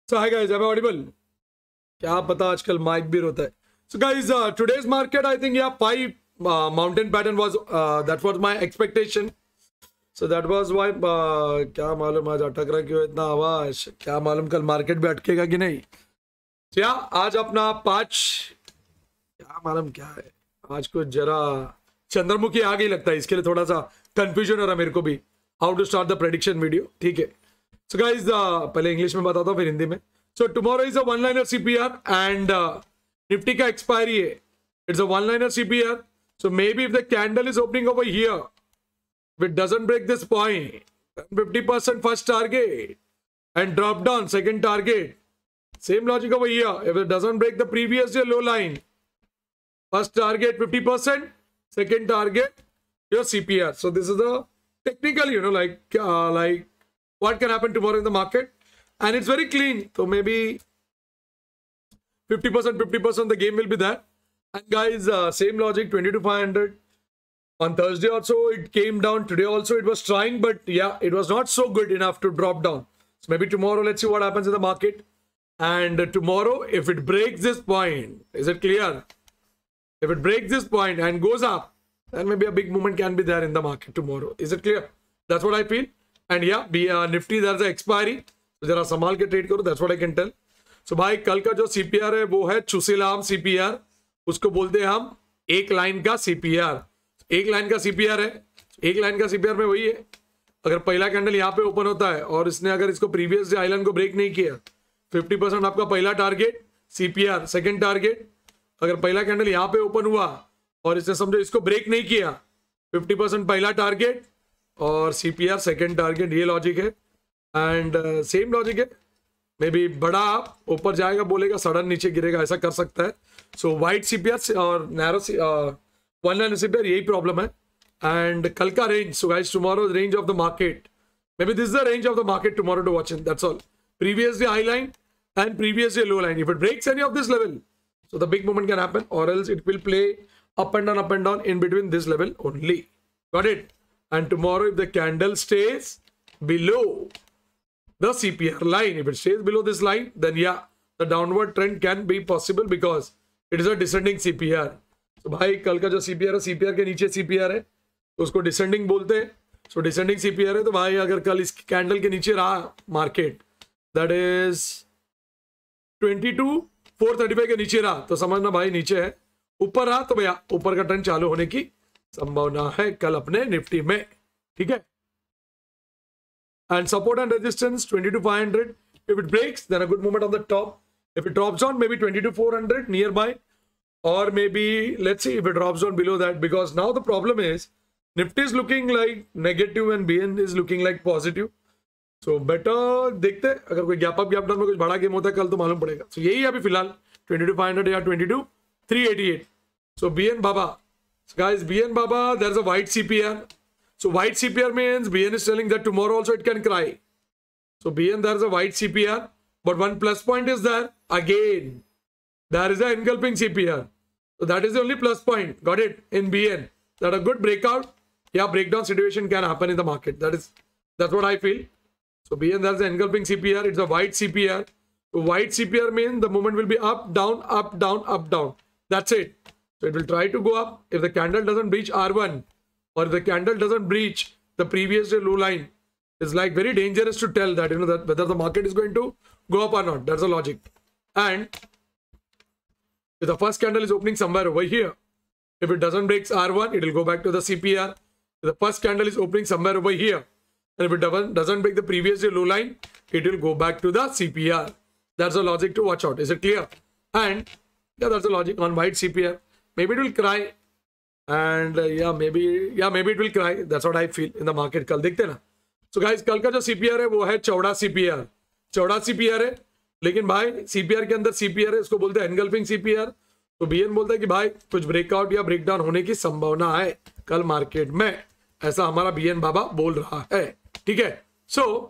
So hi guys, am I audible? क्या पता आजकल माइक भी रोता है. So guys, today's market, I think yeah, five mountain pattern was that was my expectation. So that was why क्या मालूम आज अटक रहा क्यों इतना आवाज, क्या मालूम कल मार्केट भी अटकेगा कि नहीं. So yeah, आज अपना 5 क्या मालूम क्या है आज को जरा चंद्रमुखी आ गई लगता है, इसके लिए थोड़ा सा कंफ्यूजन हो रहा मेरे को भी how to start the prediction video. ठीक है. सो गाइस पहले इंग्लिश में बताता हूँ फिर हिंदी में. So tomorrow is a one liner CPR and Nifty का एक्सपायरी है. It's a one liner CPR. So may be if the candle is opening over here, if it doesn't break this point, 50% first target and drop down second target. Same logic over here. If it doesn't break the previous day low line, first target 50%, second target your CPR. So this is the technical, like what can happen tomorrow in the market, and it's very clean. So maybe 50% the game will be there. And guys, same logic, 22,500. On Thursday also it came down. Today also it was trying, but yeah, it was not so good enough to drop down. So maybe tomorrow let's see what happens in the market. And tomorrow if it breaks this point, is it clear? If it breaks this point and goes up, then maybe a big movement can be there in the market tomorrow. Is it clear? That's what I feel. And yeah, Nifty there's an expiry. So जरा संभाल के trade करो. That's what I can tell. So भाई कल का जो CPR है वो है चुसीलाम CPR. उसको बोलते हैं हम एक लाइन का CPR. एक लाइन का सीपीआर है. एक लाइन का सीपीआर में वही है, अगर पहला कैंडल यहाँ पे ओपन होता है और इसने अगर इसको प्रीवियस डे आइलैंड को ब्रेक नहीं किया, 50% आपका पहला टारगेट सीपीआर, सेकंड टारगेट. अगर पहला कैंडल यहाँ पे ओपन हुआ और इसने समझो इसको ब्रेक नहीं किया, 50% पहला टारगेट और सीपीआर सेकंड टारगेट. ये लॉजिक है. एंड सेम लॉजिक है. मे बी बड़ा ऊपर जाएगा बोलेगा, सडन नीचे गिरेगा, ऐसा कर सकता है. सो वाइट सीपीआर और नैरो वन लाइन सीपीआर यही प्रॉब्लम है. एंड कल का range, so guys tomorrow range of the market, maybe this is the range of the market tomorrow to watch in. That's all. Previous day high line and previous day low line. If it breaks any of this level, so the big movement can happen, or else it will play up and down in between this level only. Got it? And tomorrow if the candle stays below the CPR line, if it stays below this line, then yeah, the downward trend can be possible because it is a descending CPR. तो भाई कल का जो CPR है, CPR के नीचे CPR है तो उसको डिसेंडिंग बोलते हैं. सो डिसेंडिंग CPR है. तो भाई अगर कल इस कैंडल के नीचे रहा मार्केट, दैट इज 22,435 के नीचे रहा, तो समझना भाई नीचे है. ऊपर रहा तो भैया ऊपर का ट्रेंड चालू होने की संभावना है कल अपने निफ्टी में. ठीक है. And support and resistance 22,500. If it breaks then a good movement on the top. If it drops down, maybe 22,400 nearby, or maybe let's see if it drops down below that, because now the problem is Nifty is looking like negative and BN is looking like positive. So better देखते हैं, अगर कोई gap up gap down में कुछ बड़ा game होता है कल तो मालूम पड़ेगा. So यही अभी फिलहाल 22,500 या 22,388. So BN Baba, so guys, BN Baba, there's a white CPR. So white CPR means BN is telling that tomorrow also it can cry. So BN, there's a white CPR, but one plus point is there again. There is an engulfing CPR. So that is the only plus point. Got it? In BN. That a good breakout, yeah, breakdown situation can happen in the market. That's what I feel. So BN, there's an engulfing CPR. It's a white CPR. So white CPR means the movement will be up, down, up, down, up, down. That's it. So it will try to go up. If the candle doesn't breach R1 or if the candle doesn't breach the previous day low line, it's like very dangerous to tell that, that whether the market is going to go up or not. That's the logic. And if the first candle is opening somewhere over here, if it doesn't break R1, it will go back to the CPR. If the first candle is opening somewhere over here, and if it doesn't break the previous day low line, it will go back to the CPR. That's the logic to watch out. Is it clear? And yeah, that's the logic on white CPR. Maybe it will cry, and maybe it will cry. That's what I feel in the market. कल देखते ना. So guys, कल का जो CPR है वो है चौड़ा CPR. चौड़ा CPR है, लेकिन भाई सीपीआर के अंदर सीपीआर है, उसको बोलते हैं एनगल्फिंग सीपीआर. तो बीएन बोलता है कि भाई कुछ ब्रेकआउट या ब्रेकडाउन होने की संभावना है कल मार्केट में, ऐसा हमारा बीएन बाबा बोल रहा है. ठीक है. सो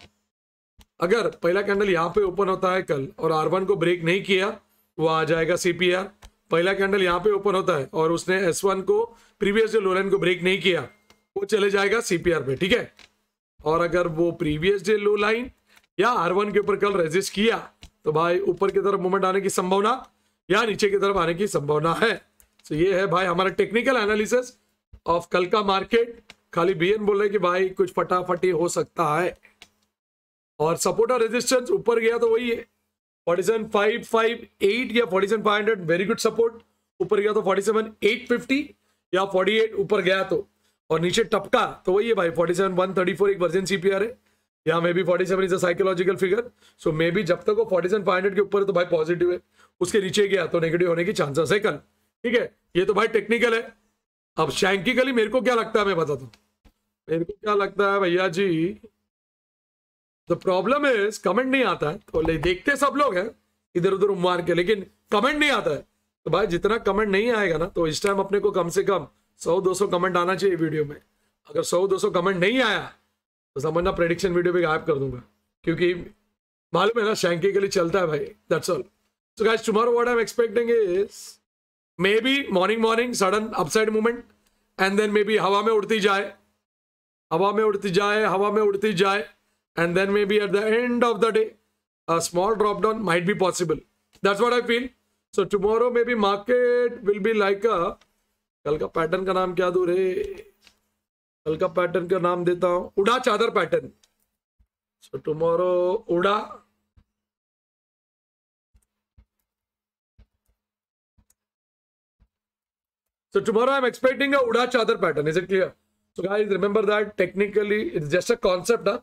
अगर पहला कैंडल यहाँ पे ओपन होता है कल और R1 को ब्रेक नहीं किया, वो आ जाएगा सीपीआर. पहला कैंडल यहाँ पे ओपन होता है और उसने S1 को प्रीवियस डे लो लाइन को ब्रेक नहीं किया, वो चले जाएगा सीपीआर पे. ठीक है. और अगर वो प्रीवियस डे लो लाइन या R1 के ऊपर कल रेजिस्ट किया तो भाई ऊपर की तरफ मूवमेंट आने की संभावना या नीचे की तरफ आने की संभावना है। तो ये है भाई हमारा टेक्निकल एनालिसिस ऑफ कल का मार्केट। खाली बीएन बोल रहे कि भाई कुछ फटाफटी हो सकता है। और सपोर्ट और रेजिस्टेंस ऊपर गया तो वही है 47,558 या 47,500 वेरी गुड सपोर्ट। ऊपर गया तो 47,850 या 48 ऊपर गया तो, और नीचे टपका तो वही है भाई 47,134 एक वर्जन सीपीआर है, या may be 47 is a psychological figure. So may be जब तक वो 47,500 के ऊपर है तो भाई पॉजिटिव है, उसके नीचे गया तो नेगेटिव होने की चांसेस है कल। ठीक है, ये तो भाई टेक्निकल है। अब शैंकिकली मेरे को क्या लगता है मैं बताता हूँ। मेरे को क्या लगता है भैया जी, द प्रॉब्लम इज कमेंट नहीं आता है, तो देखते सब लोग हैं इधर उधर मार के, लेकिन कमेंट नहीं आता है। तो भाई जितना कमेंट नहीं आएगा ना, तो इस टाइम अपने को कम से कम 100-200 कमेंट आना चाहिए वीडियो में। अगर 100-200 कमेंट नहीं आया तो समझना प्रेडिक्शन वीडियो पे गायब कर दूंगा, क्योंकि मालूम है ना शैंकी के लिए चलता है भाई। That's all. So guys tomorrow what I am expecting is maybe morning sudden upside movement, and then maybe हवा में उड़ती जाए, हवा में उड़ती जाए, हवा में उड़ती जाए, and then maybe at the end of the day a small drop down might be possible. That's what I feel. So tomorrow maybe market will be like a, कल का पैटर्न का नाम क्या दूं रे, कल का पैटर्न का नाम देता हूं उड़ा चादर पैटर्न। So tomorrow उड़ा, so tomorrow I'm expecting a उड़ा चादर pattern. Is it clear? So guys remember that technically it's just a concept.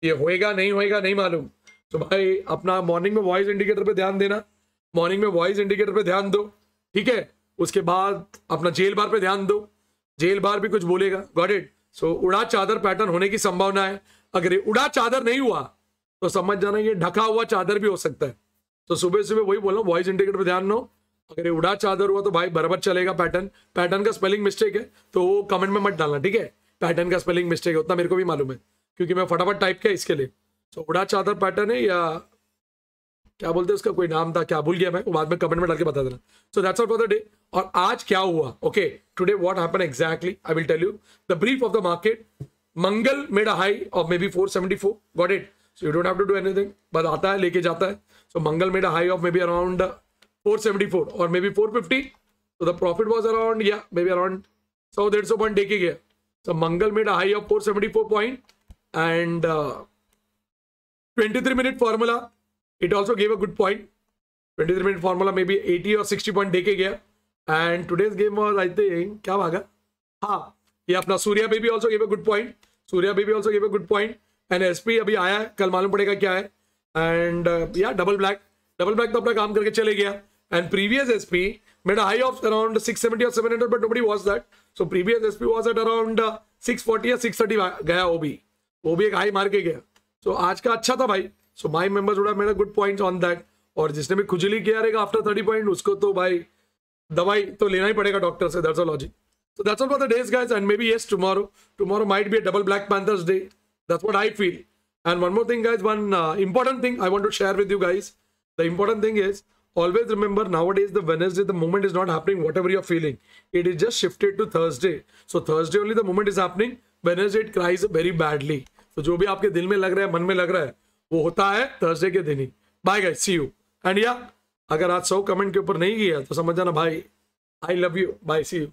ये होएगा नहीं होएगा नहीं मालूम। तो भाई अपना मॉर्निंग में वॉइस इंडिकेटर पे ध्यान देना, मॉर्निंग में वॉइस इंडिकेटर पे ध्यान दो। ठीक है, उसके बाद अपना जेल बार पे ध्यान दो, जेल बार भी कुछ बोलेगा। Got it. सो उड़ा चादर पैटर्न होने की संभावना है। अगर ये उड़ा चादर नहीं हुआ तो समझ जाना ये ढका हुआ चादर भी हो सकता है। तो सुबह सुबह वही बोल रहा हूँ, वॉइस इंडिकेटर पे ध्यान दो। अगर ये उड़ा चादर हुआ तो भाई बराबर चलेगा पैटर्न। पैटर्न का स्पेलिंग मिस्टेक है तो वो कमेंट में मत डालना, ठीक है। पैटर्न का स्पेलिंग मिस्टेक है उतना मेरे को भी मालूम है, क्योंकि मैं फटाफट टाइप किया इसके लिए। तो उड़ा चादर पैटर्न है या क्या बोलते हैं उसका, कोई नाम था, क्या भूल गया मैं, बाद में कमेंट में डाल के बता देना। So that's all for the day. और आज क्या हुआ, okay, today what happened exactly I will tell you the brief of the market. Mangal made a high of maybe 474, got it. So you don't have to do anything, बस आता है लेके जाता है। So Mangal made a high of maybe around 474 और may be 450। तो the profit was around या may be around 100-150 point देके गया। So Mangal made a high of 474 point and 23-minute formula it also gave a good point. 23-minute formula maybe 80 or 60 point देके गया। and today's game was I think क्या भागा, हाँ ये अपना Surya baby also gave a good point, Surya baby also gave a good point and SP अभी आया है, कल मालूम पड़ेगा क्या है। and या डबल ब्लैक तो अपना काम करके चले गया। and previous SP made a high of around 670 or 700 but nobody watched that. so previous SP was at around 640 या 630 गया, वो भी एक हाई मार के गया। सो आज का अच्छा था भाई। So my members would have made a good points on that. और जिसने भी खुजली किया रहेगा आफ्टर 30 पॉइंट उसको तो भाई दवाई तो लेना ही पड़ेगा डॉक्टर से। That's all logic. So that's all for the days guys and maybe yes tomorrow might be a double black panthers day. That's what I feel. And one more thing guys, one important thing I want to share with you guys. The important thing is always remember nowadays the Wednesday the movement is not happening whatever you're feeling, it is just shifted to Thursday. So Thursday only the movement is happening, Wednesday it cries very badly. तो जो भी आपके दिल में लग रहा है, मन में लग रहा है, वो होता है थर्सडे के दिन ही। Bye guys, see you. And या अगर आज 100 कमेंट के ऊपर नहीं किया तो समझ जाना भाई I love you, bye, see you.